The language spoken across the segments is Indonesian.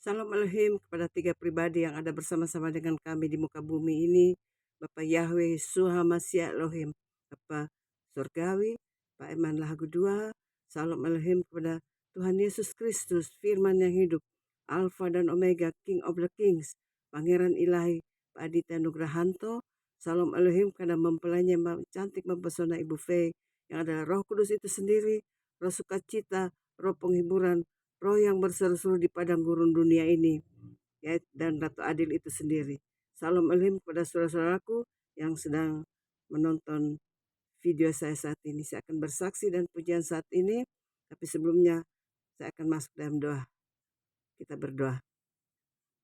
Salam Elohim kepada tiga pribadi yang ada bersama-sama dengan kami di muka bumi ini. Bapak Yahweh Suha Masya Elohim, Bapak Surgawi, Pak Eman Lagu 2. Salam Elohim kepada Tuhan Yesus Kristus, firman yang hidup, Alfa dan Omega, King of the Kings, Pangeran Ilahi, Pak Aditya Nugrahanto. Salam Elohim kepada mempelainya yang cantik mempesona Ibu Fei, yang adalah Roh Kudus itu sendiri, Roh Sukacita, Roh Penghiburan, Roh yang berseru-seru di padang gurun dunia ini, ya, dan Ratu Adil itu sendiri. Salam Elohim kepada saudara-saudaraku yang sedang menonton video saya saat ini. Saya akan bersaksi dan pujian saat ini, tapi sebelumnya saya akan masuk dalam doa. Kita berdoa.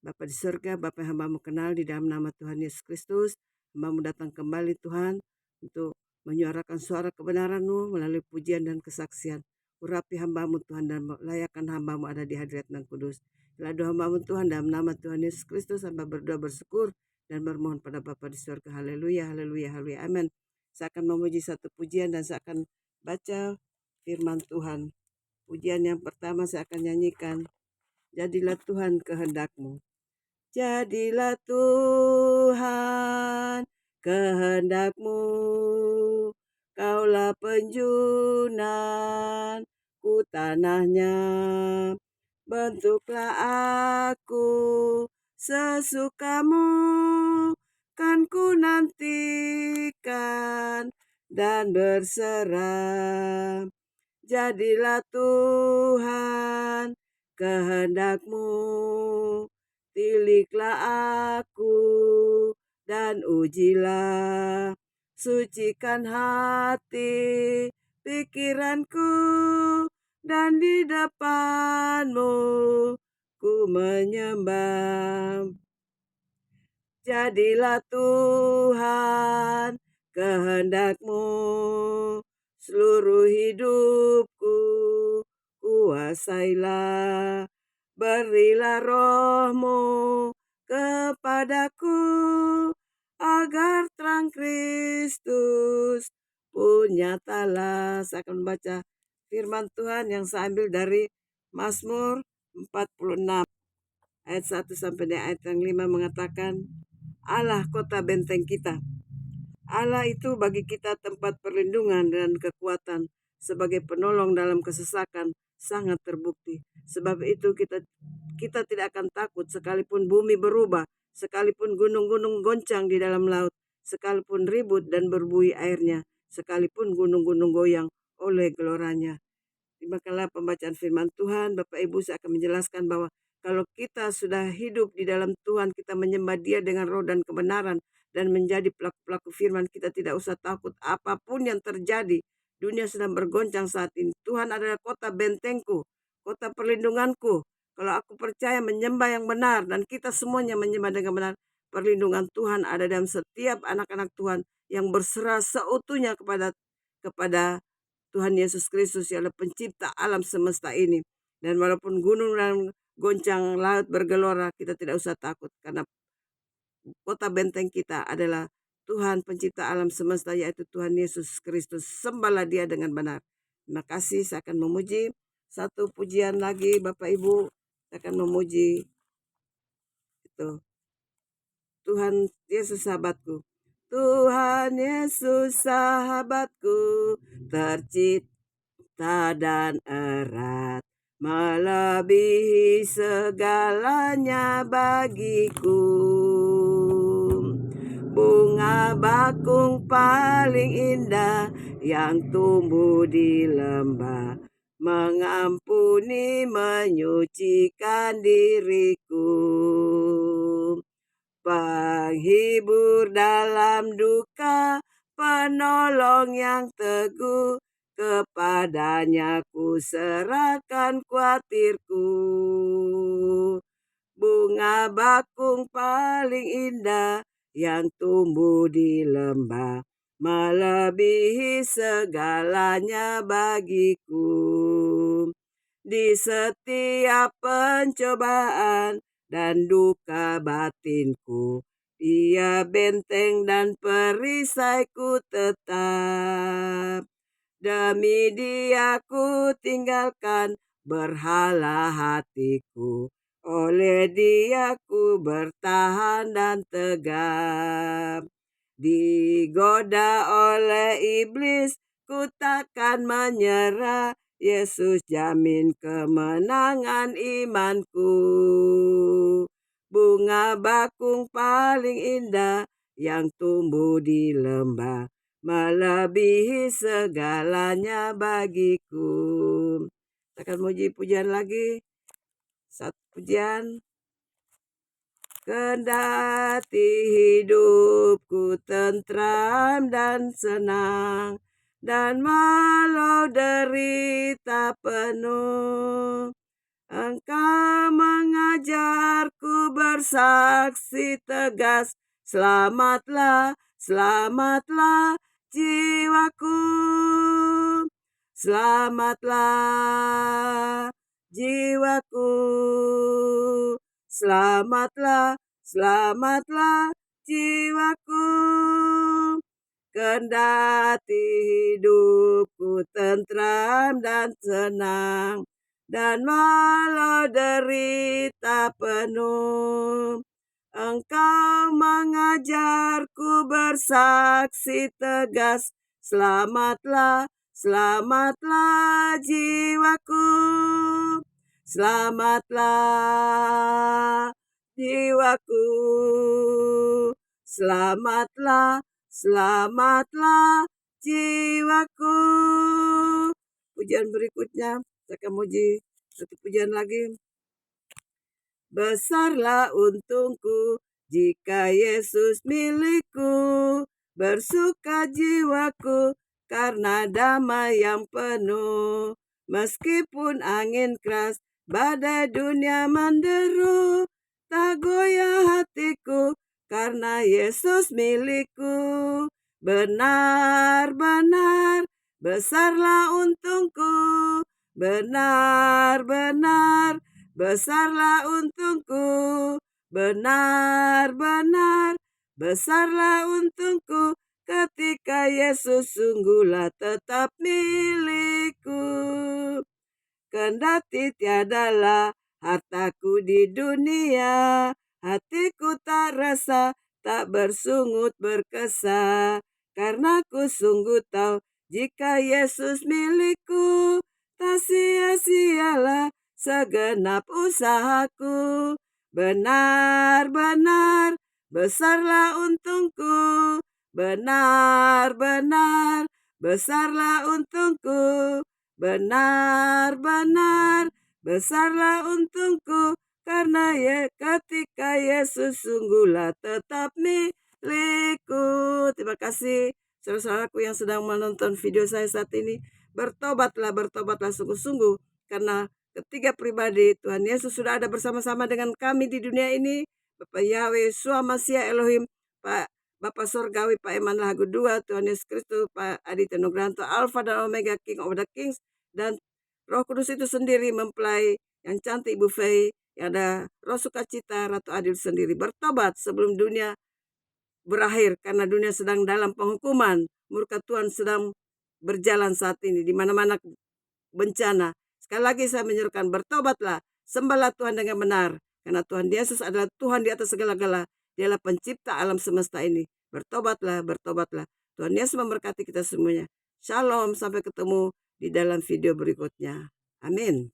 Bapa di surga, Bapa yang hambamu kenal di dalam nama Tuhan Yesus Kristus, hambamu datang kembali Tuhan untuk menyuarakan suara kebenaran-Mu melalui pujian dan kesaksian. Urapi hambamu Tuhan dan layakan hambamu ada di hadirat yang kudus. Bila doa hambamu Tuhan dalam nama Tuhan Yesus Kristus, hamba berdoa bersyukur dan bermohon pada Bapa di surga. Haleluya, haleluya, haleluya, amin. Saya akan memuji satu pujian dan saya akan baca firman Tuhan. Pujian yang pertama saya akan nyanyikan, Jadilah Tuhan kehendak-Mu. Jadilah Tuhan kehendak-Mu, Kaulah penjunan ku tanahnya. Bentuklah aku sesuka-Mu, kan ku nantikan dan berserah. Jadilah Tuhan kehendak-Mu, tiliklah aku dan ujilah, sucikan hati pikiranku, dan di depan-Mu ku menyembah. Jadilah Tuhan kehendak-Mu, seluruh hidupku kuasailah. Berilah Roh-Mu kepadaku, agar terang Kristus pun nyatalah. Saya akan membaca firman Tuhan yang saya ambil dari Mazmur 46 ayat 1 sampai dengan ayat yang 5 mengatakan, Allah kota benteng kita. Allah itu bagi kita tempat perlindungan dan kekuatan, sebagai penolong dalam kesesakan sangat terbukti. Sebab itu kita tidak akan takut sekalipun bumi berubah, sekalipun gunung-gunung goncang di dalam laut, sekalipun ribut dan berbuih airnya, sekalipun gunung-gunung goyang oleh geloranya. Demikianlah pembacaan firman Tuhan. Bapak Ibu, saya akan menjelaskan bahwa kalau kita sudah hidup di dalam Tuhan, kita menyembah Dia dengan roh dan kebenaran, dan menjadi pelaku-pelaku firman, kita tidak usah takut apapun yang terjadi. Dunia sedang bergoncang saat ini. Tuhan adalah kota bentengku, kota perlindunganku. Kalau aku percaya menyembah yang benar, dan kita semuanya menyembah dengan benar, perlindungan Tuhan ada dalam setiap anak-anak Tuhan yang berserah seutuhnya kepada Tuhan Yesus Kristus yang adalah pencipta alam semesta ini. Dan walaupun gunung dan goncang laut bergelora, kita tidak usah takut, karena kota benteng kita adalah Tuhan pencipta alam semesta, yaitu Tuhan Yesus Kristus. Sembahlah Dia dengan benar. Terima kasih. Saya akan memuji satu pujian lagi, Bapak Ibu. Saya akan memuji itu, Tuhan Yesus sahabatku. Tuhan Yesus sahabatku, tercipta dan erat, melebihi segalanya bagiku. Bunga bakung paling indah yang tumbuh di lembah, mengampuni menyucikan diriku. Penghibur dalam duka, penolong yang teguh, kepadanya ku serahkan kuatirku. Bunga bakung paling indah yang tumbuh di lembah, melebihi segalanya bagiku. Di setiap pencobaan dan duka batinku, Dia benteng dan perisaiku tetap. Demi Dia ku tinggalkan berhala hatiku, Oleh Dia ku bertahan dan tegap. Digoda oleh iblis, ku takkan menyerah. Yesus jamin kemenangan imanku. Bunga bakung paling indah yang tumbuh di lembah, melebihi segalanya bagiku. Kita akan muji pujian lagi. Satu pujian. Kendati hidupku tentram dan senang, dan walau derita penuh, Engkau mengajarku bersaksi tegas. Selamatlah, selamatlah jiwaku. Selamatlah jiwaku. Selamatlah, selamatlah jiwaku. Kendati hidupku tentram dan senang, dan walau derita penuh, Engkau mengajarku bersaksi tegas. Selamatlah, selamatlah jiwaku. Selamatlah jiwaku. Selamatlah, selamatlah jiwaku. Pujian berikutnya, saya akan muji satu pujian lagi. Besarlah untungku jika Yesus milikku, bersuka jiwaku karena damai yang penuh. Meskipun angin keras, badai dunia menderu, tak goyah hatiku karena Yesus milikku. Benar-benar besarlah untungku, benar-benar besarlah untungku, benar-benar besarlah untungku ketika Yesus sungguhlah tetap milikku. Kendati tiadalah hartaku di dunia, hatiku tak resah, tak bersungut berkesah, karena ku sungguh tahu jika Yesus milikku, tak sia-sialah segenap usahaku. Benar-benar besarlah untungku, benar-benar besarlah untungku, benar-benar besarlah untungku karena ketika Yesus sungguhlah tetap milikku. Terima kasih saudara-saudaraku yang sedang menonton video saya saat ini. Bertobatlah, bertobatlah sungguh-sungguh, karena ketiga pribadi Tuhan Yesus sudah ada bersama-sama dengan kami di dunia ini. Bapak Yahweh, Yeshua Mashiach Elohim, Pak Bapak Sorgawi, Pak Eman Lagu 2, Tuhan Yesus Kristus, Pak Aditya Nugranto, Alpha dan Omega, King of the Kings, dan Roh Kudus itu sendiri mempelai yang cantik Ibu Fei, yang ada Roh Sukacita, Ratu Adil sendiri. Bertobat sebelum dunia berakhir, karena dunia sedang dalam penghukuman. Murka Tuhan sedang berjalan saat ini, di mana-mana bencana. Sekali lagi saya menyerukan, bertobatlah, sembahlah Tuhan dengan benar, karena Tuhan Yesus adalah Tuhan di atas segala-gala. Dialah pencipta alam semesta ini. Bertobatlah, bertobatlah. Tuhan Yesus memberkati kita semuanya. Shalom, sampai ketemu di dalam video berikutnya. Amin.